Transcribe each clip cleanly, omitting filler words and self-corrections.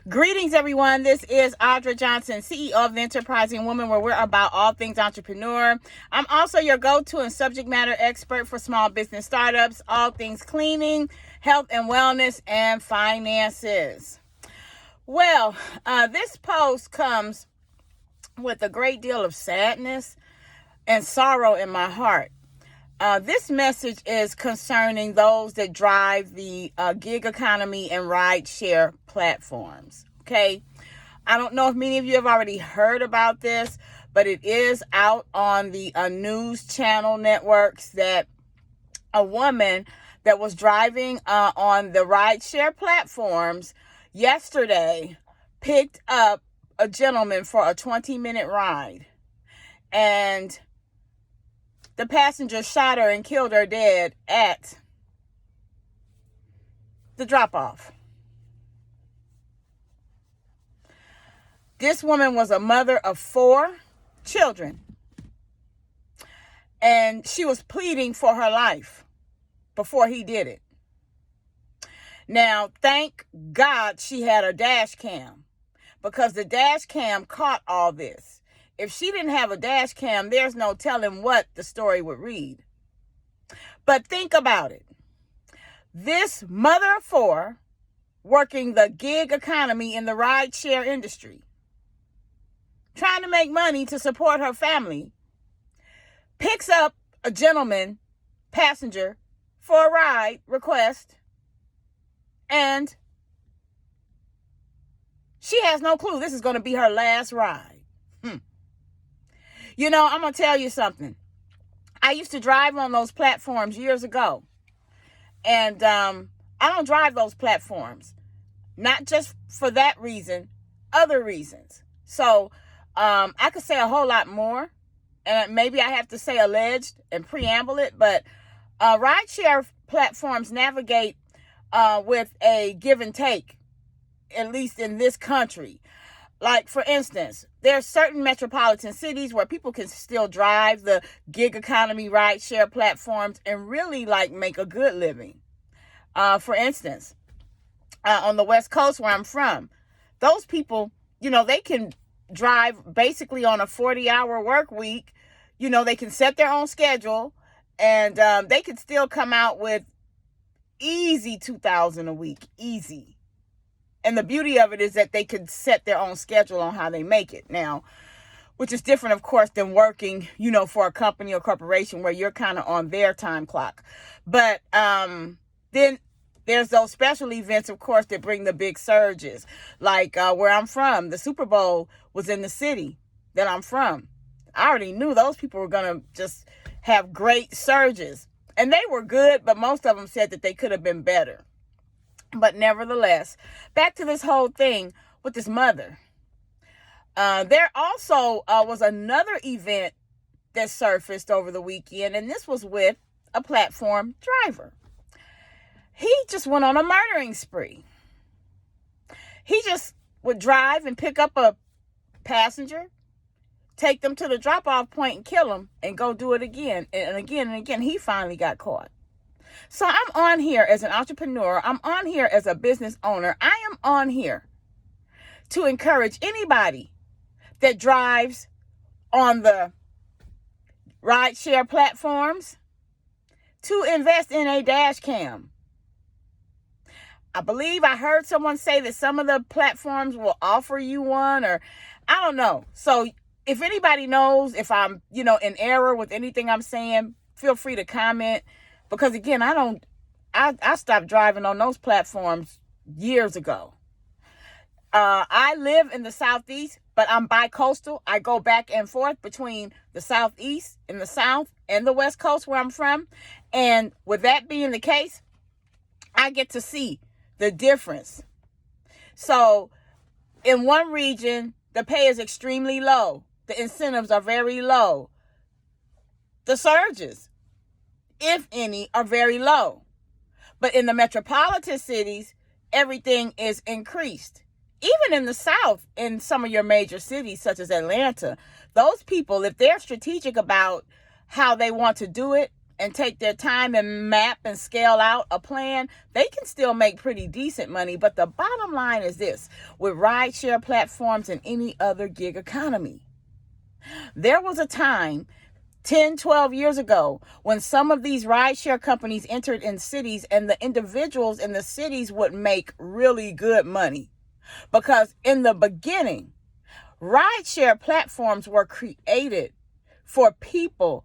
Greetings, everyone. This is Audra Johnson, CEO of The Enterprising Woman, where we're about all things entrepreneur. I'm also your go-to and subject matter expert for small business startups, all things cleaning, health and wellness, and finances. Well, this post comes with a great deal of sadness and sorrow in my heart. This message is concerning those that drive the gig economy and rideshare platforms. Okay. I don't know if many of you have already heard about this, but it is out on the news channel networks that a woman that was driving on the rideshare platforms yesterday picked up a gentleman for a 20-minute ride. And the passenger shot her and killed her dead at the drop-off. This woman was a mother of 4 children, and she was pleading for her life before he did it. Now, thank God she had a dash cam, because the dash cam caught all this. If she didn't have a dash cam, there's no telling what the story would read. But think about it. This mother of 4 working the gig economy in the rideshare industry, trying to make money to support her family, picks up a gentleman, passenger, for a ride request, and she has no clue this is going to be her last ride. You know, I'm going to tell you something. I used to drive on those platforms years ago. And I don't drive those platforms. Not just for that reason, other reasons. So I could say a whole lot more. And maybe I have to say alleged and preamble it. But rideshare platforms navigate with a give and take, at least in this country. Like, for instance, there are certain metropolitan cities where people can still drive the gig economy rideshare platforms and really, make a good living. For instance, on the West Coast where I'm from, those people, they can drive basically on a 40-hour work week. They can set their own schedule, and they can still come out with easy $2,000 a week, easy. And the beauty of it is that they could set their own schedule on how they make it now, which is different, of course, than working, for a company or corporation where you're kind of on their time clock. But then there's those special events, of course, that bring the big surges. Like where I'm from, the Super Bowl was in the city that I'm from. I already knew those people were going to just have great surges. And they were good, but most of them said that they could have been better. But nevertheless, back to this whole thing with this mother. There also was another event that surfaced over the weekend, and this was with a platform driver. He just went on a murdering spree. He just would drive and pick up a passenger, take them to the drop-off point and kill them, and go do it again and again and again. He finally got caught. So I'm on here as an entrepreneur. I'm on here as a business owner. I am on here to encourage anybody that drives on the rideshare platforms to invest in a dash cam. I believe I heard someone say that some of the platforms will offer you one, or I don't know. So if anybody knows if I'm, in error with anything I'm saying, feel free to comment. Because again, I stopped driving on those platforms years ago. I live in the Southeast, but I'm bi-coastal. I go back and forth between the Southeast and the South and the West Coast where I'm from. And with that being the case, I get to see the difference. So in one region, the pay is extremely low. The incentives are very low. The surges, if any, are very low. But in the metropolitan cities, everything is increased. Even in the South, in some of your major cities, such as Atlanta, those people, if they're strategic about how they want to do it and take their time and map and scale out a plan, they can still make pretty decent money. But the bottom line is this: with rideshare platforms and any other gig economy, there was a time 10, 12 years ago when some of these rideshare companies entered in cities, and the individuals in the cities would make really good money. Because in the beginning, rideshare platforms were created for people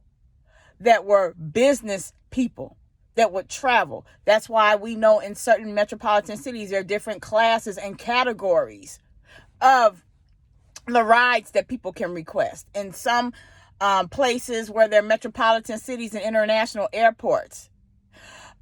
that were business people that would travel. That's why we know in certain metropolitan cities there are different classes and categories of the rides that people can request. In some places where they're metropolitan cities and international airports,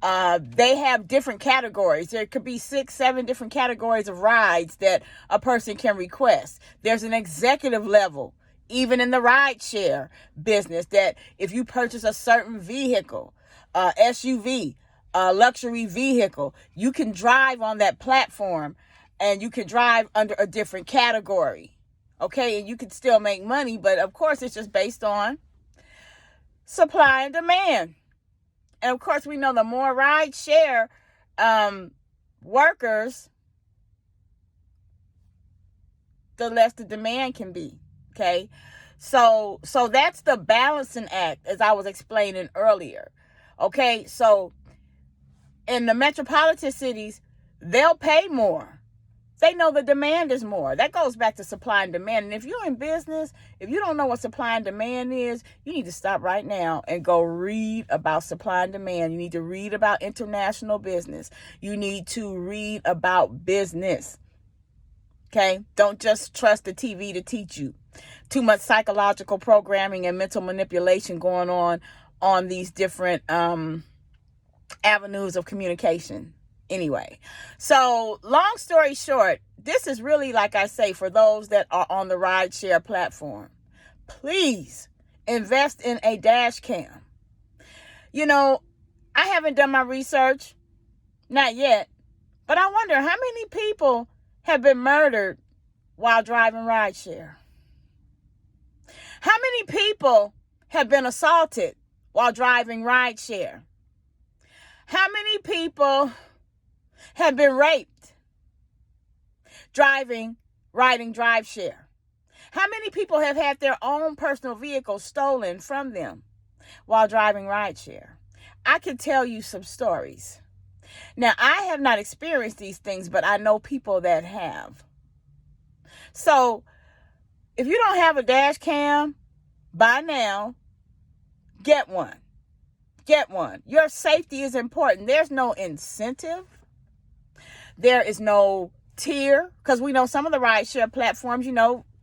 they have different categories. There could be 6, 7 different categories of rides that a person can request. There's an executive level, even in the rideshare business, that if you purchase a certain vehicle, SUV, luxury vehicle, you can drive on that platform, and you can drive under a different category. Okay, and you can still make money, but of course it's just based on supply and demand. And of course we know the more rideshare workers, the less the demand can be. Okay, so that's the balancing act, as I was explaining earlier. Okay, so in the metropolitan cities, they'll pay more. They know the demand is more. That goes back to supply and demand. And if you're in business, if you don't know what supply and demand is, you need to stop right now and go read about supply and demand. You need to read about international business. You need to read about business. Okay? Don't just trust the TV to teach you. Too much psychological programming and mental manipulation going on these different avenues of communication. Anyway, so long story short, this is really, like I say, for those that are on the rideshare platform. Please invest in a dash cam. You know, I haven't done my research, not yet, but I wonder how many people have been murdered while driving rideshare. How many people have been assaulted while driving rideshare? How many people have been raped riding rideshare? How many people have had their own personal vehicles stolen from them while driving rideshare? I can tell you some stories. Now, I have not experienced these things, but I know people that have. So, if you don't have a dash cam by now, get one. Get one. Your safety is important. There's no incentive. There is no tier, because we know some of the rideshare platforms,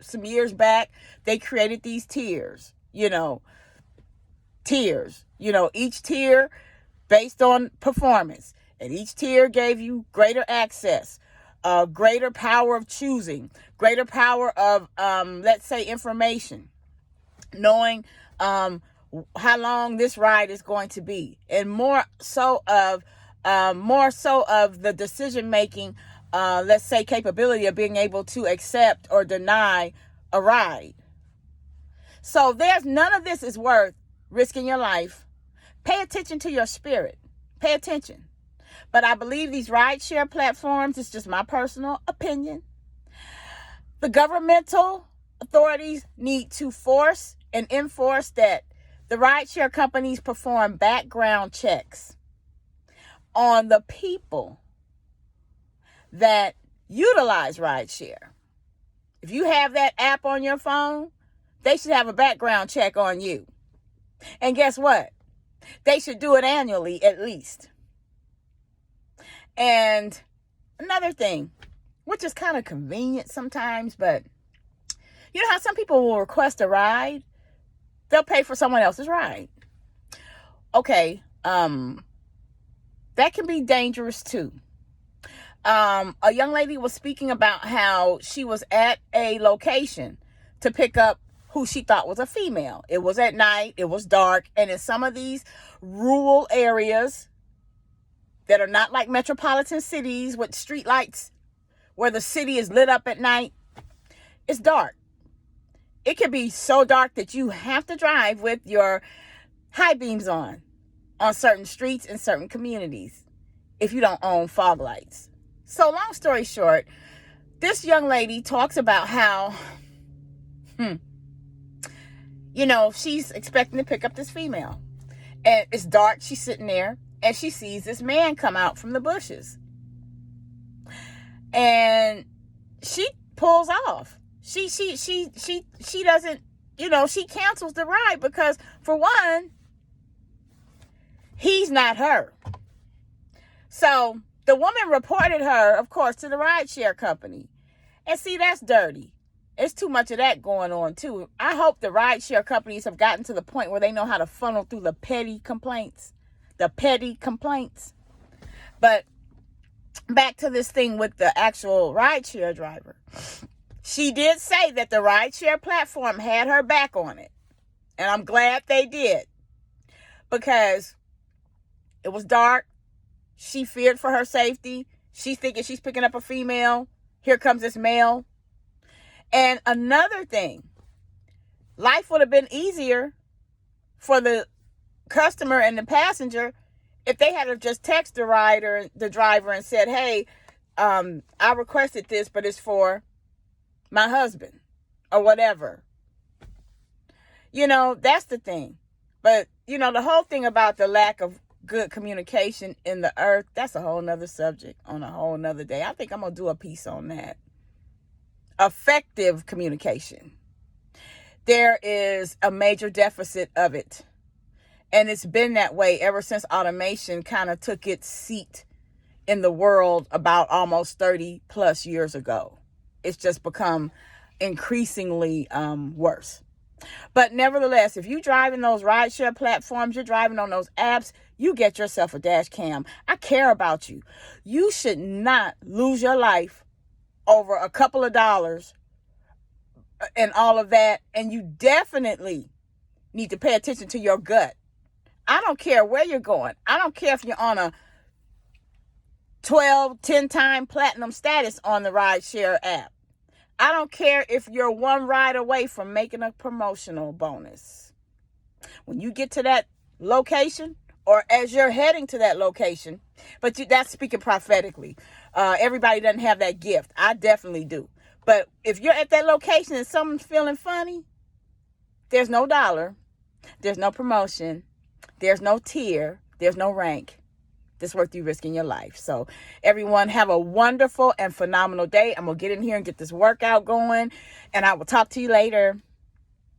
some years back, they created these tiers, each tier based on performance. And each tier gave you greater access, greater power of choosing, greater power of, let's say, information, knowing how long this ride is going to be, and more so of the decision making, let's say, capability of being able to accept or deny a ride. So there's none of this is worth risking your life. Pay attention to your spirit. Pay attention. But I believe these rideshare platforms, it's just my personal opinion, the governmental authorities need to force and enforce that the rideshare companies perform background checks on the people that utilize rideshare. If you have that app on your phone, they should have a background check on you. And guess what? They should do it annually at least. And another thing, which is kind of convenient sometimes, but you know how some people will request a ride? They'll pay for someone else's ride. Okay, that can be dangerous too. A young lady was speaking about how she was at a location to pick up who she thought was a female. It was at night, it was dark, and in some of these rural areas that are not like metropolitan cities with street lights where the city is lit up at night, it's dark. It can be so dark that you have to drive with your high beams on. on certain streets in certain communities if you don't own fog lights. So long story short, this young lady talks about how, she's expecting to pick up this female. And it's dark. She's sitting there and she sees this man come out from the bushes. And she pulls off. She doesn't, she cancels the ride because, for one, he's not her. So the woman reported her, of course, to the rideshare company. And see, that's dirty. It's too much of that going on, too. I hope the rideshare companies have gotten to the point where they know how to funnel through the petty complaints. But back to this thing with the actual rideshare driver. She did say that the rideshare platform had her back on it. And I'm glad they did. Because it was dark. She feared for her safety. She's thinking she's picking up a female. Here comes this male. And another thing, life would have been easier for the customer and the passenger if they had just texted the driver and said, hey, I requested this, but it's for my husband or whatever. That's the thing. But, the whole thing about the lack of good communication in the earth, that's a whole nother subject on a whole nother day. I think I'm going to do a piece on that. Effective communication. There is a major deficit of it. And it's been that way ever since automation kind of took its seat in the world about almost 30 plus years ago. It's just become increasingly worse. But nevertheless, if you're driving those rideshare platforms, you're driving on those apps, you get yourself a dash cam. I care about you. You should not lose your life over a couple of dollars and all of that. And you definitely need to pay attention to your gut. I don't care where you're going. I don't care if you're on a 10-time platinum status on the rideshare app. I don't care if you're one ride away from making a promotional bonus. When you get to that location, or as you're heading to that location, but that's speaking prophetically. Everybody doesn't have that gift. I definitely do. But if you're at that location and someone's feeling funny, there's no dollar, there's no promotion, there's no tier, there's no rank that's worth you risking your life. So everyone, have a wonderful and phenomenal day. I'm going to get in here and get this workout going, and I will talk to you later.